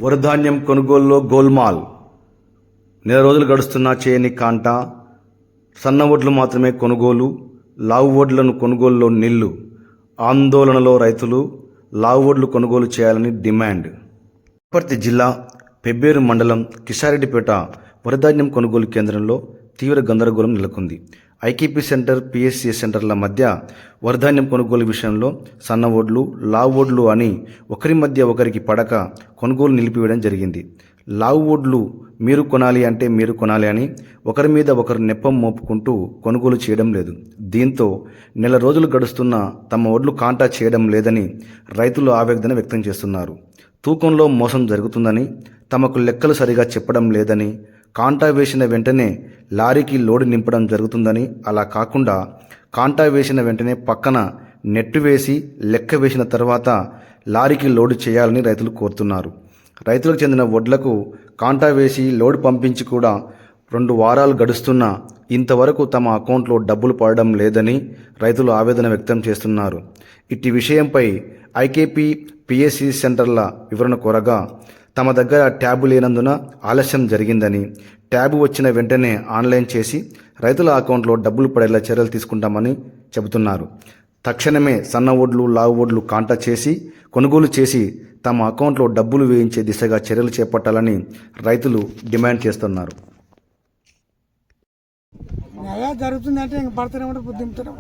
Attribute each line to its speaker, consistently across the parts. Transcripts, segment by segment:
Speaker 1: వరిధాన్యం కొనుగోలులో గోల్మాల్. నెల రోజులు గడుస్తున్నా చేయని కాంటా. సన్న వడ్లు మాత్రమే కొనుగోలు, లావు వడ్లను కొనుగోలులో నిల్లు. ఆందోళనలో రైతులు. లావు వడ్లు కొనుగోలు చేయాలని డిమాండ్. వనపర్తి జిల్లా పెబ్బేరు మండలం కిషారెడ్డిపేట వరిధాన్యం కొనుగోలు కేంద్రంలో తీవ్ర గందరగోళం నెలకొంది. ఐకేపీ సెంటర్, పిఎస్సి సెంటర్ల మధ్య వరిధాన్యం కొనుగోలు విషయంలో సన్న వడ్లు, లావు వడ్లు అని ఒకరి మధ్య ఒకరికి పడక కొనుగోలు నిలిపివేయడం జరిగింది. లావు వడ్లు మీరు కొనాలి అంటే మీరు కొనాలి అని ఒకరి మీద ఒకరు నెప్పం మోపుకుంటూ కొనుగోలు చేయడం లేదు. దీంతో నెల రోజులు గడుస్తున్నా తమ వడ్లు కాంటా చేయడం లేదని రైతులు ఆవేదన వ్యక్తం చేస్తున్నారు. తూకంలో మోసం జరుగుతుందని, తమకు లెక్కలు సరిగా చెప్పడం లేదని, కాంటా వేసిన వెంటనే లారీకి లోడు నింపడం జరుగుతుందని, అలా కాకుండా కాంటా వేసిన వెంటనే పక్కన నెట్టు వేసి లెక్క వేసిన తర్వాత లారీకి లోడు చేయాలని రైతులు కోరుతున్నారు. రైతులకు చెందిన వడ్లకు కాంటా వేసి లోడ్ పంపించి కూడా 2 వారాలు గడుస్తున్నా ఇంతవరకు తమ అకౌంట్లో డబ్బులు పడడం లేదని రైతులు ఆవేదన వ్యక్తం చేస్తున్నారు. ఇట్టి విషయంపై ఐకేపీ, పిఎస్సి సెంటర్ల వివరణ కోరగా తమ దగ్గర ట్యాబు లేనందున ఆలస్యం జరిగిందని, ట్యాబు వచ్చిన వెంటనే ఆన్లైన్ చేసి రైతుల అకౌంట్లో డబ్బులు పడేలా చర్యలు తీసుకుంటామని చెబుతున్నారు. తక్షణమే సన్న వడ్లు, లావు వడ్లు కాంటా చేసి కొనుగోలు చేసి తమ అకౌంట్లో డబ్బులు వేయించే దిశగా చర్యలు చేపట్టాలని రైతులు డిమాండ్ చేస్తున్నారు.
Speaker 2: జరుగుతుందంటే ఇంక పడుతూనే ఉంటే దింపుతూనే.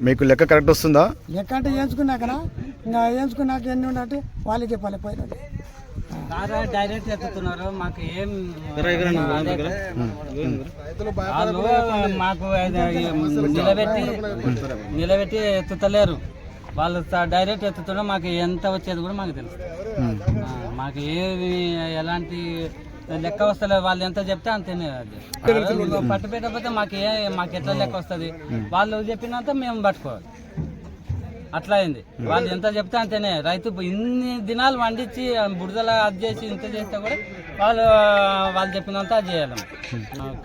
Speaker 1: మీకు లెక్క కరెక్ట్ వస్తుందా?
Speaker 2: లెక్క అంటే వేయించుకున్నాక ఇంకా వేయించుకున్నాక ఎన్ని ఉన్నట్టు వాళ్ళే చెప్పాలి. పోయిన
Speaker 3: డైరెక్ట్ ఎత్తుతున్నారు. మాకు ఏం మాకు నిలబెట్టి ఎత్తుతలేరు. వాళ్ళు డైరెక్ట్ ఎత్తుతున్నా మాకు ఎంత వచ్చేది కూడా మాకు తెలుసు. మాకు ఏమి ఎలాంటి లెక్క వస్తలేదు. వాళ్ళు ఎంత చెప్తే అంతేనే. పట్టు పెట్టకపోతే మాకు ఎట్లా లెక్క వస్తుంది? వాళ్ళు చెప్పినంత మేము పట్టుకోవాలి. అట్లా అయింది. వాళ్ళు ఎంత చెప్తే అంతేనే. రైతు ఇన్ని దినాలు వండించి బుడదల అది చేసి ఇంత చేస్తే కూడా వాళ్ళు చెప్పినంత అది చేయాలి.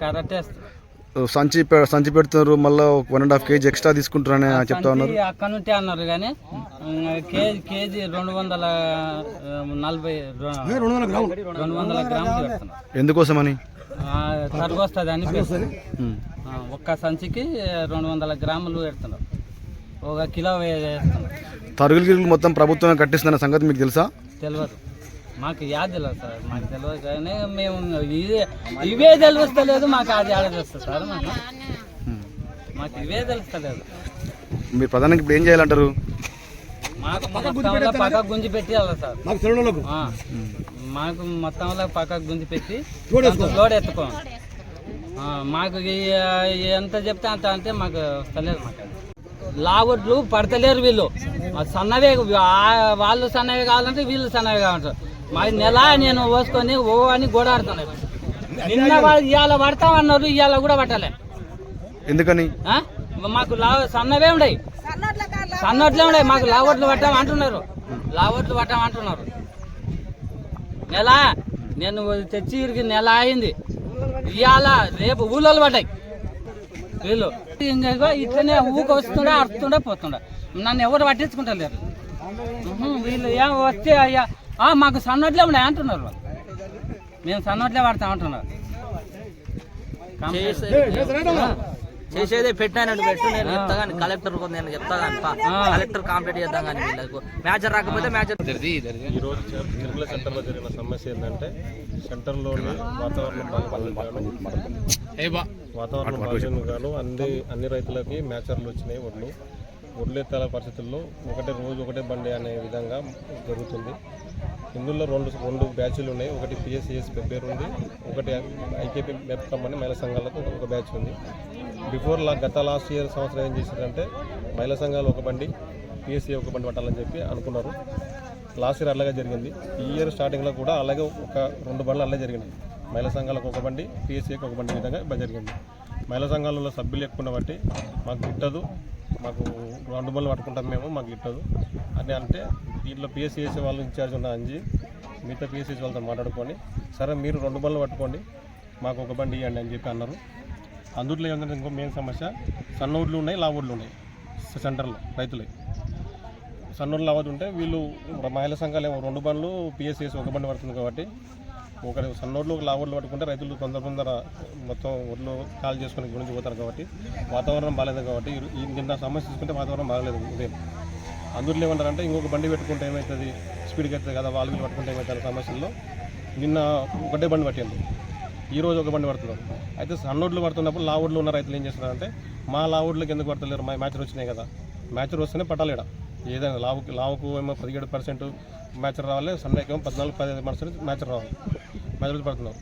Speaker 3: కరెక్టే.
Speaker 1: సంచి పెడుతున్నారు, మళ్ళీ 1.5 kg ఎక్స్ట్రా తీసుకుంటారని చెప్తా ఉన్నారు.
Speaker 3: అక్కడ నుంటే అన్నారు కానీ కేజీ 200 గ్రాములు పెడుతున్నారు.
Speaker 1: ఎందుకోసమని?
Speaker 3: తరుగు వస్తుంది అని ఒక్క సంచికి 200 గ్రాములు పెడుతున్నారు. 1 కిలో వేస్తున్నారు.
Speaker 1: తరుగులు మొత్తం ప్రభుత్వమే కట్టిస్తున్న సంగతి మీకు తెలుసా?
Speaker 3: తెలియదు. మాకు యాద తెలియదు సార్. మాకు తెలియదు కానీ మేము ఇవే తెలుస్తలేదు. మాకు అది ఆడ తెలుస్తుంది సార్. మాకు ఇవే తెలుస్తలేదు.
Speaker 1: మీరు ప్రధానంగా ఇప్పుడు ఏం చేయాలంటారు?
Speaker 3: మాకు మొత్తంలో పక్క గుంజి పెట్టి వెళ్ళాలి సార్. మాకు మొత్తంలో పక్క గుంజి పెట్టి లోడ్ ఎత్తుకోండి. మాకు ఎంత చెప్తే అంత అంటే మాకు వస్తలేదు. మాకు లావడ్లు పడతలేరు. వీళ్ళు సన్నవే, వాళ్ళు సన్నవి కావాలంటే వీళ్ళు సన్నవి కావాలంటారు. మాది నెల నేను పోసుకొని ఓ అని గోడాడుతున్నాను. నిన్న వాళ్ళు ఇవాళ పడతామన్నారు, ఇవాళ కూడా పట్టలే.
Speaker 1: ఎందుకని?
Speaker 3: మాకు సన్నవే ఉండయి, సన్నోట్లే ఉండయి. మాకు లావట్లు పట్టామంటున్నారు, లావట్లు పట్టామంటున్నారు. నెల నేను తెచ్చి ఇరికి నెల అయింది. ఇవాళ రేపు ఊళ్ళో పడ్డాయి. వీళ్ళు ఇట్లనే ఊక వస్తుండే, అరుస్తుండే, పోతుండే. నన్ను ఎవరు పట్టించుకుంటలేరు. వీళ్ళు ఏం వస్తే అయ్యా మాకు సన్నోట్లే ఉన్నాయి అంటున్నారు. వాళ్ళు మేము సన్నోట్లే పడతామంటున్నారు.
Speaker 4: చేసేదే పెట్టానండి. పెట్టు నేను చెప్తా కానీ కలెక్టర్ నేను చెప్తా కానీ కలెక్టర్ కంప్లీట్ చేద్దాం కానీ వీళ్ళకు మ్యాచర్ రాకపోతే మ్యాచర్.
Speaker 5: ఈరోజు చిరుకుల సెంటర్లో జరిగిన సమస్య ఏంటంటే సెంటర్లోని వాతావరణం బాగాను అన్ని రైతులకి మ్యాచర్లు వచ్చినాయి. వడ్లెత్తాల పరిస్థితుల్లో రోజు ఒకటే బండి అనే విధంగా జరుగుతుంది. ఇందులో రెండు బ్యాచ్లు ఉన్నాయి. ఒకటి పిఎస్సిఎస్ పెబ్బేరు ఉంది, ఒకటి ఐకేపీ మెప్కమ్మని మహిళా సంఘాలకు ఒక బ్యాచ్ ఉంది. గత లాస్ట్ ఇయర్ సంవత్సరం ఏం చేశారంటే మహిళా సంఘాలు ఒక బండి, పిఎస్సి ఒక బండి పట్టాలని చెప్పి అనుకున్నారు. లాస్ట్ ఇయర్ అలాగే జరిగింది. ఈ ఇయర్ స్టార్టింగ్లో కూడా అలాగే ఒక 2 బండ్లు అలాగే జరిగినాయి. మహిళా సంఘాలకు ఒక బండి, పిఎస్సికి ఒక బండి విధంగా జరిగింది. మహిళా సంఘాలలో సభ్యులు ఎక్కువ బట్టి మాకు గిట్టదు, మాకు 2 బండ్లు పట్టుకుంటాం మేము, మాకు గిట్టదు అని అంటే దీంట్లో పిఎస్సిఎస్ వాళ్ళు ఇన్ఛార్జ్ ఉన్న అంజి మిగతా పిఎస్సిఎస్ వాళ్ళతో మాట్లాడుకొని సరే మీరు 2 బండ్లు పట్టుకోండి, మాకు ఒక బండి ఇవ్వండి అని చెప్పి అన్నారు. అందుట్లో ఏంటంటే ఇంకో మెయిన్ సమస్య, సన్న వడ్లు ఉన్నాయి, లావు వడ్లు ఉన్నాయి సెంటర్లో రైతులే. సన్నూరు లావద్దు ఉంటే వీళ్ళు మహిళా సంఘాలు ఏమో 2 బండ్లు పిఎస్సిఎస్ 1 బండి పడుతుంది కాబట్టి ఒక సన్నోడ్లు ఒక లావోడ్లు పట్టుకుంటే రైతులు తొందర మొత్తం ఒడ్లు కాల్ చేసుకుని గురించి పోతారు కాబట్టి వాతావరణం బాగాలేదు కాబట్టి నిన్న సమస్య తీసుకుంటే వాతావరణం బాగాలేదు ఉదయం అందులో ఏమంటారంటే ఇంకొక బండి పెట్టుకుంటే ఏమవుతుంది స్పీడ్కి అవుతుంది కదా వాళ్ళు పట్టుకుంటే ఏమవుతుంది సమస్యల్లో నిన్న ఒకటే బండి పట్టింది ఈరోజు ఒక బండి పడుతున్నారు అయితే సన్నోడ్లు పడుతున్నప్పుడు లావోడ్లు ఉన్న రైతులు ఏం చేస్తున్నారంటే మా లావోడ్లకు ఎందుకు పడతలేరు మా మ్యాచర్ వచ్చినాయి కదా మ్యాచర్ వస్తేనే పట్టాలేడ ఏదైనా లావుకు ఏమో 17% మ్యాచర్ రావాలి సన్నకి ఏమో 14-15% మ్యాచర్ రావాలి మ్యాచర్ పడుతున్నారు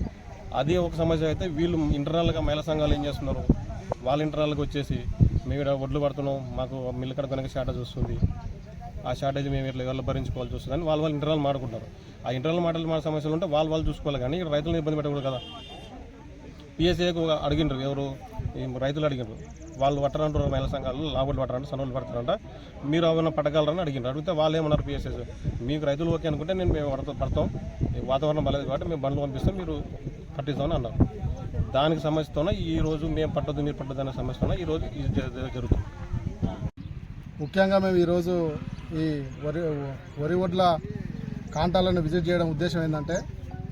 Speaker 5: అది ఒక సమస్య అయితే వీళ్ళు ఇంటర్నల్గా మహిళా సంఘాలు ఏం చేస్తున్నారు వాళ్ళ ఇంటర్నల్గా వచ్చేసి మేము ఇక్కడ ఒడ్లు పడుతున్నాం మాకు మిల్లు కడ కనుక షార్టేజ్ వస్తుంది ఆ షార్టేజ్ మేము ఇట్లా ఎవరు భరించుకోవాల్సి వస్తుంది అని వాళ్ళు ఇంటర్నల్ మాడుకుంటారు ఆ ఇంటర్నల్ మాటలు సమస్యలు ఉంటే వాళ్ళు చూసుకోవాలి కానీ ఇక్కడ రైతులను ఇబ్బంది పెట్టకూడదు కదా పిఎస్ఏకు అడిగినారు ఎవరు రైతులు అడిగినారు వాళ్ళు పట్టరంటారు మహిళా సంఘాలు లాభాలు పట్టరంట సన్నోళ్ళు పడతారంట మీరు ఏమైనా పట్టగలరని అడిగినారు అడిగితే వాళ్ళు ఏమన్నారు పిఎస్ఎస్ మీకు రైతులు ఓకే అనుకుంటే మేము పడతాం వాతావరణం బాలేదు కాబట్టి మేము బండ్లు పంపిస్తాం మీరు పట్టిస్తామని అన్నారు దానికి సమస్యతోనే ఈరోజు మేము పట్టదు మీరు పట్టదు అనే సమస్యతోనే ఈరోజు ఇది జరుగుతుంది.
Speaker 6: ముఖ్యంగా మేము ఈరోజు ఈ వరి వడ్ల కాంటాలను విజిట్ చేయడం ఉద్దేశం ఏంటంటే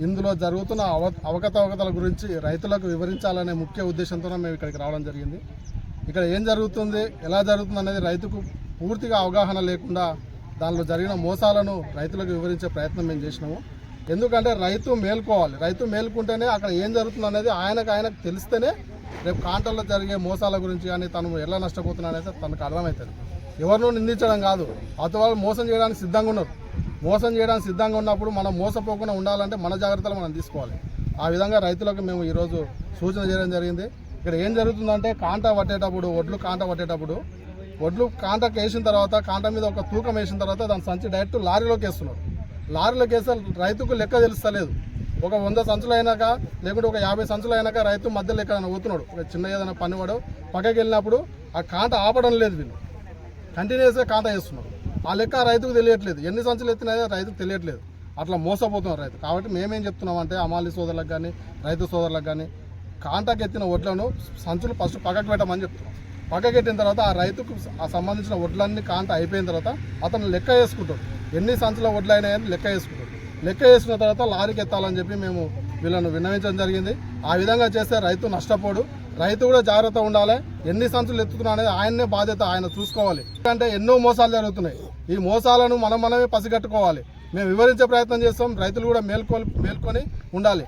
Speaker 6: ఇందులో జరుగుతున్న అవకతవకతల గురించి రైతులకు వివరించాలనే ముఖ్య ఉద్దేశంతో మేము ఇక్కడికి రావడం జరిగింది. ఇక్కడ ఏం జరుగుతుంది ఎలా జరుగుతుంది అనేది రైతుకు పూర్తిగా అవగాహన లేకుండా దానిలో జరిగిన మోసాలను రైతులకు వివరించే ప్రయత్నం మేము చేసినాము. ఎందుకంటే రైతు మేల్కోవాలి, రైతు మేల్కుంటేనే అక్కడ ఏం జరుగుతుంది అనేది ఆయనకు తెలిస్తేనే రేపు కాంటల్లో జరిగే మోసాల గురించి కానీ తను ఎలా నష్టపోతున్నా అనేది తనకు అర్థమవుతుంది. ఎవరినో నిందించడం కాదు, అతను మోసం చేయడానికి సిద్ధంగా ఉన్నారు. మోసం చేయడానికి సిద్ధంగా ఉన్నప్పుడు మనం మోసపోకుండా ఉండాలంటే మన జాగ్రత్తలు మనం తీసుకోవాలి. ఆ విధంగా రైతులకు మేము ఈరోజు సూచన చేయడం జరిగింది. ఇక్కడ ఏం జరుగుతుందంటే ఒడ్లు కాంట పట్టేటప్పుడు ఒడ్లు కాంటకు వేసిన తర్వాత కాంట మీద ఒక తూకం వేసిన తర్వాత దాని సంచి డైరెక్ట్ లారీలోకి వేస్తున్నారు. లారీలోకి వేస్తే రైతుకు లెక్క తెలుస్తలేదు. ఒక 100 సంచులు అయినాక లేకుంటే ఒక 50 సంచులు అయినాక రైతు మధ్యలో ఎక్కడైనా పోతున్నాడు, ఒక చిన్న ఏదైనా పనివాడు పక్కకి వెళ్ళినప్పుడు ఆ కాంట ఆపడం లేదు, వీళ్ళు కంటిన్యూస్గా కాంట వేస్తున్నారు. ఆ లెక్క రైతుకు తెలియట్లేదు, ఎన్ని సంచులు ఎత్తినాయో రైతుకు తెలియట్లేదు. అట్లా మోసపోతున్నారు రైతు. కాబట్టి మేమేం చెప్తున్నామంటే అమాలి సోదరులకు కానీ రైతు సోదరులకు కానీ కాంటాకి ఎత్తిన వడ్లను సంచులు ఫస్ట్ పక్కకు పెట్టమని చెప్తున్నాం. పక్కకి పెట్టిన తర్వాత ఆ రైతుకు ఆ సంబంధించిన వడ్లన్నీ కాంట అయిపోయిన తర్వాత అతను లెక్క వేసుకుంటాడు, ఎన్ని సంచుల వడ్లు అయినాయని లెక్క వేసుకుంటాడు. లెక్క వేసుకున్న తర్వాత లారీకి ఎత్తాలని చెప్పి మేము వీళ్ళను విన్నవించడం జరిగింది. ఆ విధంగా చేస్తే రైతు నష్టపోడు, రైతు కూడా జాగ్రత్త ఉండాలి. ఎన్ని సంచులు ఎత్తుతున్నా అనేది ఆయన్నే బాధ్యత, ఆయన చూసుకోవాలి. ఎందుకంటే ఎన్నో మోసాలు జరుగుతున్నాయి. ఈ మోసాలను మనమే పసిగట్టుకోవాలి. మేము వివరించే ప్రయత్నం చేస్తాం, రైతులు కూడా మేల్కొని ఉండాలి.